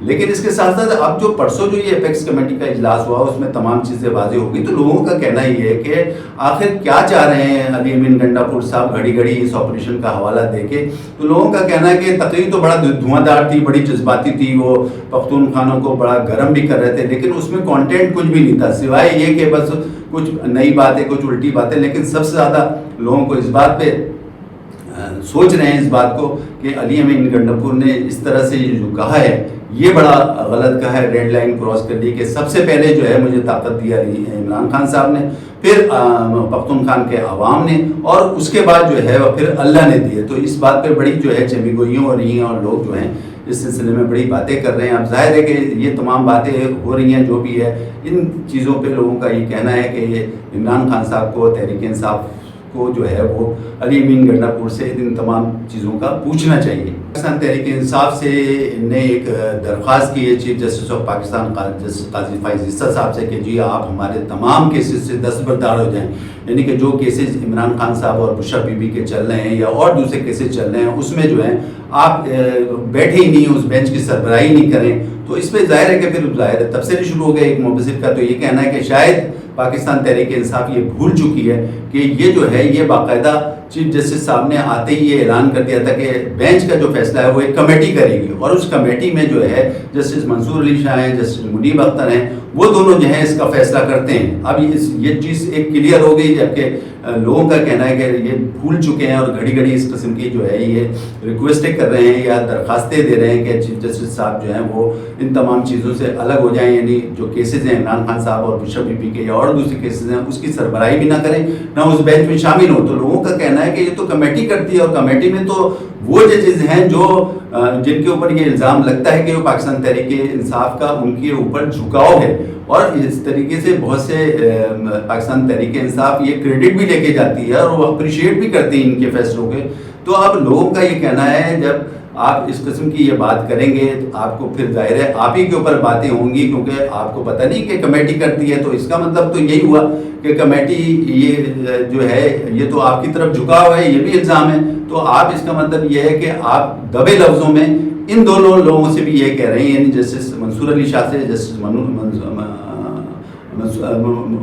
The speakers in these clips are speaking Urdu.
لیکن اس کے ساتھ ساتھ اب جو پرسوں جو یہ اپیکس کمیٹی کا اجلاس ہوا اس میں تمام چیزیں واضح ہوگی. تو لوگوں کا کہنا یہ ہے کہ آخر کیا چاہ رہے ہیں علی امین گنڈاپور صاحب گھڑی گھڑی اس آپریشن کا حوالہ دے کے. تو لوگوں کا کہنا ہے کہ تقریر تو بڑا دھواں دار تھی, بڑی جذباتی تھی, وہ پختونخوانوں کو بڑا گرم بھی کر رہے تھے, لیکن اس میں کانٹینٹ کچھ بھی نہیں تھا سوائے یہ کہ بس کچھ نئی باتیں, کچھ الٹی باتیں. لیکن سب سے زیادہ لوگوں کو اس بات پہ سوچ رہے ہیں اس بات کو کہ علی امین گنڈاپور نے اس طرح سے جو کہا ہے یہ بڑا غلط کہا ہے, ریڈ لائن کراس کر دی کہ سب سے پہلے جو ہے مجھے طاقت دی عمران خان صاحب نے, پھر پختونخوا کے عوام نے, اور اس کے بعد جو ہے وہ پھر اللہ نے دی ہے. تو اس بات پہ بڑی جو ہے چمی گوئیوں ہو رہی ہیں اور لوگ جو ہیں اس سلسلے میں بڑی باتیں کر رہے ہیں. اب ظاہر ہے کہ یہ تمام باتیں ہو رہی ہیں جو بھی ہے, ان چیزوں پہ لوگوں کا یہ کہنا ہے کہ یہ عمران خان صاحب کو, تحریک انصاف کو جو ہے وہ علی امین گنڈاپور سے ان تمام چیزوں کا پوچھنا چاہیے. پاکستان تحریک انصاف سے نے ایک درخواست کی ہے chief justice of Pakistan justice قاضی فائز عیسیٰ صاحب سے کہ جی آپ ہمارے تمام کیسز سے دستبردار ہو جائیں. یعنی کہ جو کیسز عمران خان صاحب اور بشرا بی بی کے چل رہے ہیں یا اور دوسرے کیسز چل رہے ہیں اس میں جو ہیں آپ بیٹھے ہی نہیں, اس بینچ کی سربراہی نہیں کریں. تو اس پہ ظاہر ہے کہ پھر ظاہر تبصرے شروع ہو گئے. ایک مبصر کا تو یہ کہنا ہے کہ شاید پاکستان تحریک انصاف یہ بھول چکی ہے کہ یہ جو ہے یہ باقاعدہ چیف جسٹس صاحب نے آتے ہی یہ اعلان کر دیا تھا کہ بینچ کا جو فیصلہ ہے وہ ایک کمیٹی کرے گی, اور اس کمیٹی میں جو ہے جسٹس منصور علی شاہ ہیں, جسٹس منیب اختر ہیں, وہ دونوں جو ہیں اس کا فیصلہ کرتے ہیں. اب یہ چیز ایک کلیئر ہو گئی, جبکہ لوگوں کا کہنا ہے کہ یہ بھول چکے ہیں اور گھڑی گھڑی اس قسم کی جو ہے یہ ریکویسٹیں کر رہے ہیں یا درخواستیں دے رہے ہیں کہ چیف جسٹس صاحب جو ہیں وہ ان تمام چیزوں سے الگ ہو جائیں. یعنی جو کیسز ہیں عمران خان صاحب اور بشرا بی بی کے یا اور دوسرے کیسز ہیں اس کی سربراہی بھی نہ کریں, نہ اس بینچ میں شامل ہوں. تو لوگوں کا کہنا ہے کہ یہ تو کمیٹی کرتی ہے, اور کمیٹی میں تو وہ ججز ہیں جو جن کے اوپر یہ الزام لگتا ہے کہ وہ پاکستان تحریک انصاف کا ان کے اوپر جھکاؤ ہے, اور اس طریقے سے بہت سے پاکستان تحریک انصاف یہ کریڈٹ بھی لے کے جاتی ہے اور وہ اپریشیٹ بھی کرتی ہیں ان کے فیصلوں کے. تو اب لوگوں کا یہ کہنا ہے جب آپ اس قسم کی یہ بات کریں گے تو آپ کو پھر ظاہر ہے آپ ہی کے اوپر باتیں ہوں گی, کیونکہ آپ کو پتہ نہیں کہ کمیٹی کرتی ہے. تو اس کا مطلب تو یہی ہوا کہ کمیٹی یہ جو ہے یہ تو آپ کی طرف جھکا ہوا ہے, یہ بھی الزام ہے. تو آپ اس کا مطلب یہ ہے کہ آپ دبے لفظوں میں ان دونوں لوگوں سے بھی یہ کہہ رہے ہیں, یعنی جسٹس منصور علی شاہ سے, جسٹس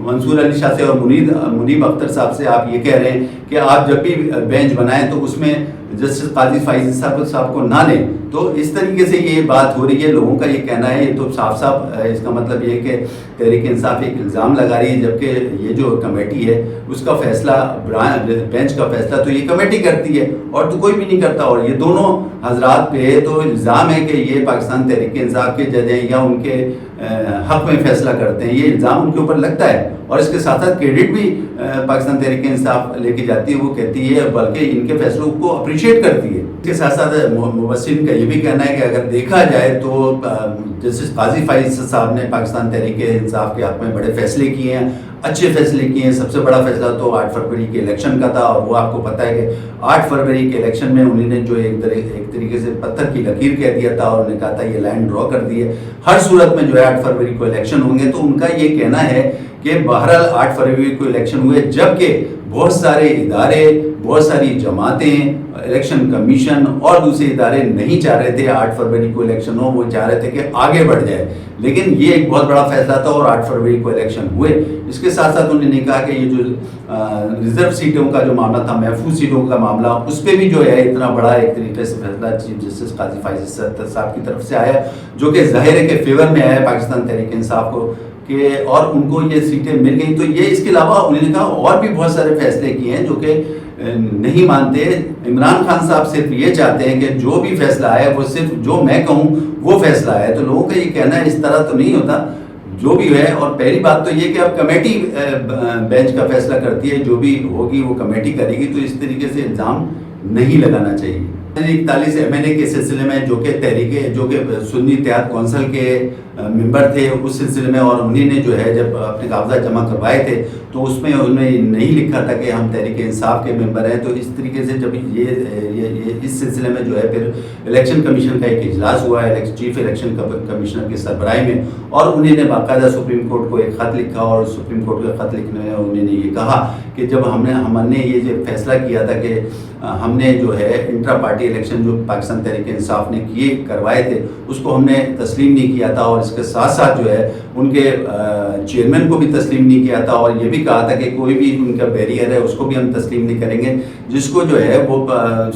منصور علی شاہ سے اور منیب اختر صاحب سے آپ یہ کہہ رہے ہیں کہ آپ جب بھی بینچ بنائیں تو اس میں جسٹس قاضی فائز صاحب کو نہ لیں. تو اس طریقے سے یہ بات ہو رہی ہے. لوگوں کا یہ کہنا ہے یہ تو صاف اس کا مطلب یہ ہے کہ تحریک انصاف ایک الزام لگا رہی ہے, جبکہ یہ جو کمیٹی ہے اس کا فیصلہ, بینچ کا فیصلہ تو یہ کمیٹی کرتی ہے اور تو کوئی بھی نہیں کرتا. اور یہ دونوں حضرات پہ تو الزام ہے کہ یہ پاکستان تحریک انصاف کے جج ہیں یا ان کے حق میں فیصلہ کرتے ہیں, یہ الزام ان کے اوپر لگتا ہے. اور اس کے ساتھ ساتھ کریڈٹ بھی پاکستان تحریک انصاف لے کے جاتی ہے, وہ کہتی ہے بلکہ ان کے فیصلوں کو اپریشیٹ کرتی ہے. اس کے ساتھ ساتھ مبصرین کا یہ بھی کہنا ہے کہ اگر دیکھا جائے تو جسٹس قاضی فائز صاحب نے پاکستان تحریک انصاف کے حق میں بڑے فیصلے کیے ہیں, اچھے فیصلے کیے ہیں. سب سے بڑا فیصلہ تو 8 فروری کے الیکشن کا تھا, اور وہ آپ کو پتہ ہے کہ 8 فروری کے الیکشن میں انہوں نے جو ایک طریقے سے پتھر کی لکیر کہہ دیا تھا, اور انہوں نے کہا تھا یہ لائن ڈرا کر دی ہے, ہر صورت میں جو ہے 8 فروری کو الیکشن ہوں گے. تو ان کا یہ کہنا ہے کہ بہرحال 8 فروری کو الیکشن ہوئے, جبکہ بہت سارے ادارے, بہت ساری جماعتیں, الیکشن کمیشن اور دوسرے ادارے نہیں چاہ رہے تھے 8 فروری کو الیکشن ہو, وہ چاہ رہے تھے کہ آگے بڑھ جائے. لیکن یہ ایک بہت بڑا فیصلہ تھا اور 8 فروری کو الیکشن ہوئے. اس کے ساتھ ساتھ انہوں نے کہا کہ یہ جو ریزرو سیٹوں کا جو معاملہ تھا, محفوظ سیٹوں کا معاملہ, اس پہ بھی جو ہے اتنا بڑا ایک طریقے سے فیصلہ چیف جسٹس قاضی فائز صاحب کی طرف سے آیا, جو کہ ظاہر ہے کہ فیور میں آیا پاکستان تحریک انصاف کو کہ اور ان کو یہ سیٹیں مل گئیں. تو یہ اس کے علاوہ انہوں نے کہا اور بھی بہت سارے فیصلے کیے ہیں جو کہ نہیں مانتے. عمران خان صاحب صرف یہ چاہتے ہیں کہ جو بھی فیصلہ آئے وہ صرف جو میں کہوں وہ فیصلہ ہے. تو لوگوں کا یہ کہنا ہے اس طرح تو نہیں ہوتا جو بھی ہے. اور پہلی بات تو یہ کہ اب کمیٹی بینچ کا فیصلہ کرتی ہے, جو بھی ہوگی وہ کمیٹی کرے گی. تو اس طریقے سے الزام نہیں لگانا چاہیے. 41 MNA کے سلسلے میں جو کہ سنی اتحاد کونسل کے ممبر تھے اس سلسلے میں, اور انہیں نے جو ہے جب اپنے کاغذات جمع کروائے تھے تو اس میں انہوں نے نہیں لکھا تھا کہ ہم تحریک انصاف کے ممبر ہیں. تو اس طریقے سے جب یہ اس سلسلے میں جو ہے پھر الیکشن کمیشن کا ایک اجلاس ہوا ہے چیف الیکشن کمشنر کی سربراہی میں, اور انہوں نے باقاعدہ سپریم کورٹ کو ایک خط لکھا, اور سپریم کورٹ کا خط لکھنے میں انہوں نے یہ کہا کہ جب ہم نے یہ جو فیصلہ کیا تھا کہ ہم نے جو ہے انٹرا پارٹی الیکشن جو پاکستان تحریک انصاف نے کروائے تھے اس کو ہم نے تسلیم نہیں کیا تھا, اور اس کے ساتھ ساتھ جو ہے ان کے چیئرمین کو بھی تسلیم نہیں کیا تھا, اور یہ بھی کہا تھا کہ کوئی بھی ان کا بیریئر ہے اس کو بھی ہم تسلیم نہیں کریں گے, جس کو جو ہے وہ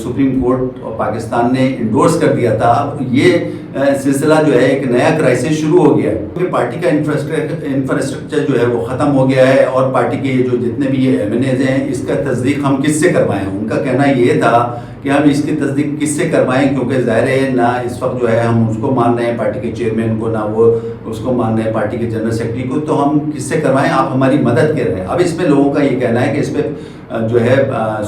سپریم کورٹ اور پاکستان نے انڈورس کر دیا تھا. اب یہ سلسلہ جو ہے ایک نیا کرائسس شروع ہو گیا ہے, کیونکہ پارٹی کا انفراسٹرکچر جو ہے وہ ختم ہو گیا ہے, اور پارٹی کے جو جتنے بھی یہ ایم این ایز ہیں اس کا تصدیق ہم کس سے کروائیں. ان کا کہنا یہ تھا کہ ہم اس کی تصدیق کس سے کروائیں, کیونکہ ظاہر ہے نہ اس وقت جو ہے ہم اس کو مان رہے ہیں پارٹی کے چیئرمین کو, نہ وہ اس کو مان رہے ہیں پارٹی کے جنرل سیکرٹری کو, تو ہم کس سے کروائیں, آپ ہماری مدد کر رہے ہیں. اب اس میں لوگوں کا یہ کہنا ہے کہ اس پہ جو ہے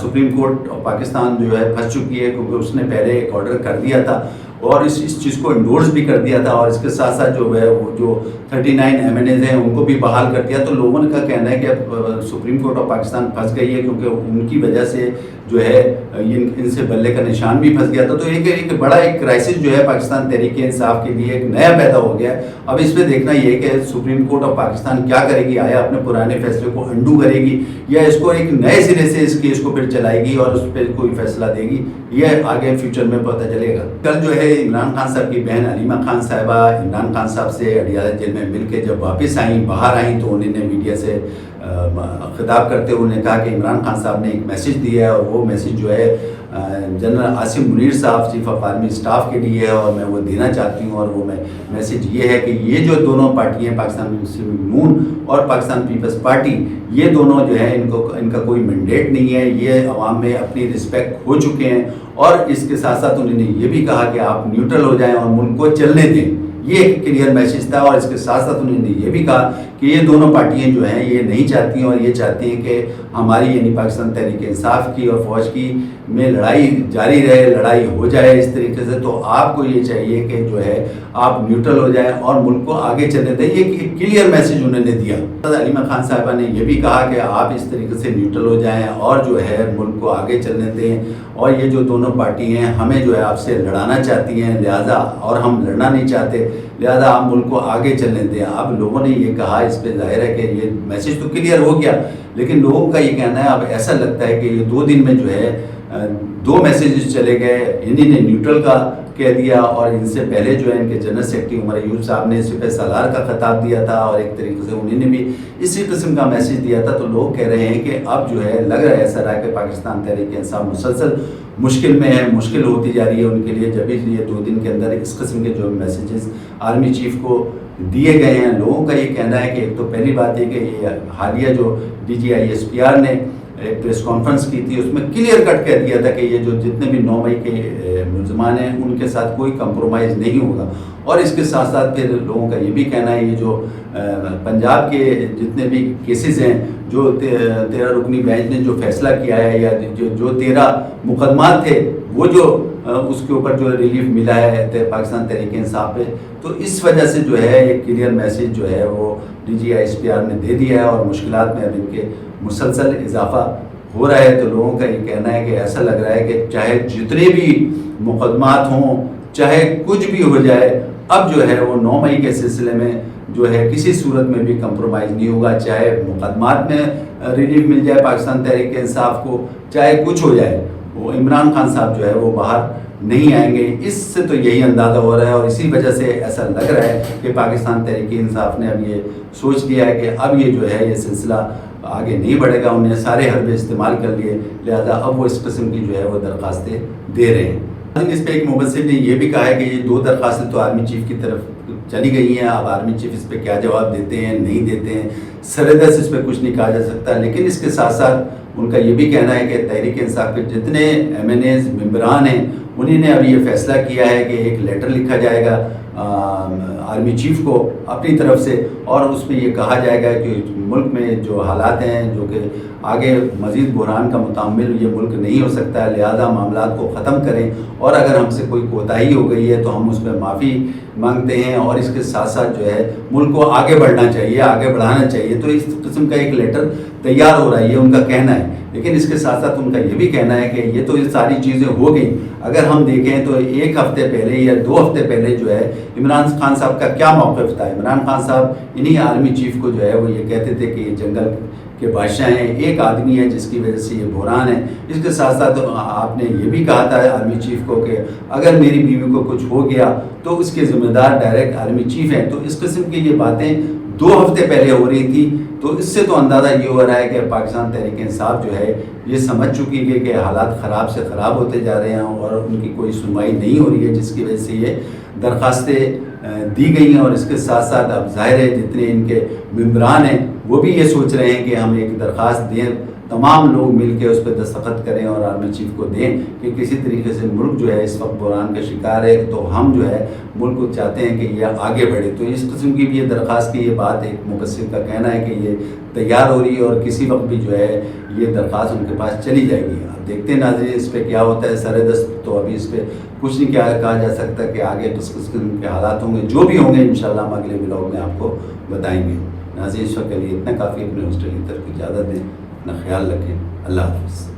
سپریم کورٹ اور پاکستان جو ہے پھنس چکی ہے, کیونکہ اس نے پہلے ایک آرڈر کر دیا تھا اور اس چیز کو انڈورس بھی کر دیا تھا, اور اس کے ساتھ ساتھ جو ہے وہ جو 39 ایم این ایز ہیں ان کو بھی بحال کر دیا. تو لوگوں کا کہنا ہے کہ اب سپریم کورٹ آف پاکستان پھنس گئی ہے, کیونکہ ان کی وجہ سے جو ہے ان سے بلے کا نشان بھی پھنس گیا تھا. تو ایک بڑا ایک کرائسس جو ہے پاکستان تحریک انصاف کے لیے ایک نیا پیدا ہو گیا ہے. اب اس پہ دیکھنا یہ کہ سپریم کورٹ آف پاکستان کیا کرے گی, آیا اپنے پرانے فیصلے کو انڈو کرے گی یا اس کو ایک نئے سرے سے اس کیس کو پھر چلائے گی اور اس پہ کوئی فیصلہ دے گی, یہ آگے فیوچر میں پتہ چلے گا. کل جو ہے عمران خان صاحب کی بہن علیمہ خان صاحبہ عمران خان صاحب سے اڈیالہ جیل میں مل کے جب واپس باہر آئیں تو انہوں نے میڈیا سے خطاب کرتے ہوئے نے کہا کہ عمران خان صاحب نے ایک میسیج دیا ہے, اور وہ میسیج جو ہے جنرل عاصم منیر صاحب چیف آف آرمی اسٹاف کے لیے ہے, اور میں وہ دینا چاہتی ہوں. اور وہ میسیج یہ ہے کہ یہ جو دونوں پارٹیاں پاکستان مسلم نون اور پاکستان پیپلز پارٹی, یہ دونوں جو ہے ان کا کوئی مینڈیٹ نہیں ہے, یہ عوام میں اپنی رسپیکٹ کھو چکے ہیں. اور اس کے ساتھ ساتھ انہوں نے یہ بھی کہا کہ آپ نیوٹرل ہو جائیں اور ملک کو چلنے دیں, یہ ایک کلیئر میسیج تھا. اور اس کے ساتھ ساتھ انہوں نے یہ بھی کہا کہ یہ دونوں پارٹیاں جو ہیں یہ نہیں چاہتی ہیں, اور یہ چاہتی ہیں کہ ہماری یعنی پاکستان تحریک انصاف کی اور فوج کی میں لڑائی جاری رہے, لڑائی ہو جائے اس طریقے سے. تو آپ کو یہ چاہیے کہ جو ہے آپ نیوٹرل ہو جائیں اور ملک کو آگے چلنے دیں, یہ ایک کلیئر میسیج انہوں نے دیا. علیمہ خان صاحبہ نے یہ بھی کہا کہ آپ اس طریقے سے نیوٹرل ہو جائیں اور جو ہے ملک کو آگے چلنے دیں, اور یہ جو دونوں پارٹی ہیں ہمیں جو ہے آپ سے لڑانا چاہتی ہیں, لہٰذا اور ہم لڑنا نہیں چاہتے, لہٰذا آپ ملک کو آگے چلنے دیں. اب لوگوں نے یہ کہا, اس پہ ظاہر ہے کہ یہ میسیج تو کلیئر ہو گیا, لیکن لوگوں کا یہ کہنا ہے اب ایسا لگتا ہے کہ یہ 2 دن میں جو ہے 2 میسیجز چلے گئے. انہی نے نیوٹرل کا کہہ دیا, اور ان سے پہلے جو ہے ان کے جنرل سیکرٹری عمر ایوب صاحب نے سپہ سالار کا خطاب دیا تھا, اور ایک طریقے سے انہوں نے بھی اسی قسم کا میسیج دیا تھا. تو لوگ کہہ رہے ہیں کہ اب جو ہے لگ رہا ہے ایسا رہا کہ پاکستان تحریک انصاف مسلسل مشکل میں ہے, مشکل ہوتی جا رہی ہے ان کے لیے, جب یہ 2 دن کے اندر اس قسم کے جو میسیجز آرمی چیف کو دیے گئے ہیں. لوگوں کا یہ کہنا ہے کہ ایک تو پہلی بات یہ کہ یہ حالیہ جو DGI-SPR نے ایک پریس کانفرنس کی تھی, اس میں کلیئر کٹ کہہ دیا تھا کہ یہ جو جتنے بھی 9 مئی کے ملزمان ہیں ان کے ساتھ کوئی کمپرومائز نہیں ہوگا. اور اس کے ساتھ ساتھ پھر لوگوں کا یہ بھی کہنا ہے یہ جو پنجاب کے جتنے بھی کیسز ہیں, جو 13 رکنی بینچ نے جو فیصلہ کیا ہے, یا جو 13 مقدمات تھے وہ جو اس کے اوپر جو ریلیف ملا ہے پاکستان تحریک انصاف پہ, تو اس وجہ سے جو ہے ایک کلیئر میسیج جو ہے وہ DGI-SPR نے دے دیا ہے, اور مشکلات میں اب ان کے مسلسل اضافہ ہو رہا ہے. تو لوگوں کا یہ کہنا ہے کہ ایسا لگ رہا ہے کہ چاہے جتنے بھی مقدمات ہوں, چاہے کچھ بھی ہو جائے, اب جو ہے وہ 9 مئی کے سلسلے میں جو ہے کسی صورت میں بھی کمپرومائز نہیں ہوگا. چاہے مقدمات میں ریلیف مل جائے پاکستان تحریک انصاف کو, چاہے کچھ ہو جائے, وہ عمران خان صاحب جو ہے وہ باہر نہیں آئیں گے. اس سے تو یہی اندازہ ہو رہا ہے, اور اسی وجہ سے ایسا لگ رہا ہے کہ پاکستان تحریک انصاف نے اب یہ سوچ لیا ہے کہ اب یہ جو ہے یہ سلسلہ آگے نہیں بڑھے گا. انہوں نے سارے حربے استعمال کر لیے, لہذا اب وہ اس قسم کی جو ہے وہ درخواستیں دے رہے ہیں. اس پہ ایک مبصر نے یہ بھی کہا ہے کہ یہ 2 درخواستیں تو آرمی چیف کی طرف چلی گئی ہیں. اب آرمی چیف اس پہ کیا جواب دیتے ہیں, نہیں دیتے ہیں, سردست اس پہ کچھ نہیں کہا جا سکتا. لیکن اس کے ساتھ ساتھ ان کا یہ بھی کہنا ہے کہ تحریک انصاف کے جتنے MNAs ممبران ہیں انہوں نے ابھی یہ فیصلہ کیا ہے کہ ایک لیٹر لکھا جائے گا آرمی چیف کو اپنی طرف سے، اور اس میں یہ کہا جائے گا کہ ملک میں جو حالات ہیں جو کہ آگے مزید بحران کا متحمل یہ ملک نہیں ہو سکتا ہے، لہذا معاملات کو ختم کریں، اور اگر ہم سے کوئی کوتاہی ہو گئی ہے تو ہم اس پہ معافی مانگتے ہیں، اور اس کے ساتھ ساتھ جو ہے ملک کو آگے بڑھنا چاہیے، آگے بڑھانا چاہیے۔ تو اس قسم کا ایک لیٹر تیار ہو رہا ہے، یہ ان کا کہنا ہے، لیکن اس کے ساتھ ساتھ ان کا یہ بھی کہنا ہے کہ یہ تو یہ ساری چیزیں ہو گئیں، اگر ہم دیکھیں تو ایک ہفتے پہلے یا 2 ہفتے پہلے جو ہے عمران خان صاحب کا کیا موقف تھا۔ عمران خان صاحب انہی آرمی چیف کو جو ہے وہ یہ کہتے تھے کہ یہ جنگل کے بادشاہ ہیں، ایک آدمی ہے جس کی وجہ سے یہ بحران ہے۔ اس کے ساتھ ساتھ آپ نے یہ بھی کہا تھا آرمی چیف کو کہ اگر میری بیوی کو کچھ ہو گیا تو اس کے ذمہ دار ڈائریکٹ آرمی چیف ہیں۔ تو اس قسم کی یہ باتیں 2 ہفتے پہلے ہو رہی تھی، تو اس سے تو اندازہ یہ ہو رہا ہے کہ پاکستان تحریک انصاف جو ہے یہ سمجھ چکی ہے کہ حالات خراب سے خراب ہوتے جا رہے ہیں اور ان کی کوئی سنوائی نہیں ہو رہی ہے، جس کی وجہ سے یہ درخواستیں دی گئی ہیں۔ اور اس کے ساتھ ساتھ اب ظاہر ہے جتنے ان کے ممبران ہیں وہ بھی یہ سوچ رہے ہیں کہ ہم ایک درخواست دیں، تمام لوگ مل کے اس پہ دستخط کریں اور آرمی چیف کو دیں کہ کسی طریقے سے ملک جو ہے اس وقت بحران کا شکار ہے، تو ہم جو ہے ملک کو چاہتے ہیں کہ یہ آگے بڑھے۔ تو اس قسم کی بھی یہ درخواست کی یہ بات ایک مبصر کا کہنا ہے کہ یہ تیار ہو رہی ہے اور کسی وقت بھی جو ہے یہ درخواست ان کے پاس چلی جائے گی۔ اب دیکھتے ہیں ناظرین اس پہ کیا ہوتا ہے، سر دست تو ابھی اس پہ کچھ نہیں کہا جا سکتا کہ آگے کس قسم کے حالات ہوں گے، جو بھی ہوں گے انشاءاللہ ہم اگلے ولاگ میں آپ کو بتائیں گے۔ ناظرین اس وقت کے لیے اتنا کافی، اپنے ہاسٹل کی طرف اجازت دیں، اپنا خیال رکھیں، اللہ حافظ۔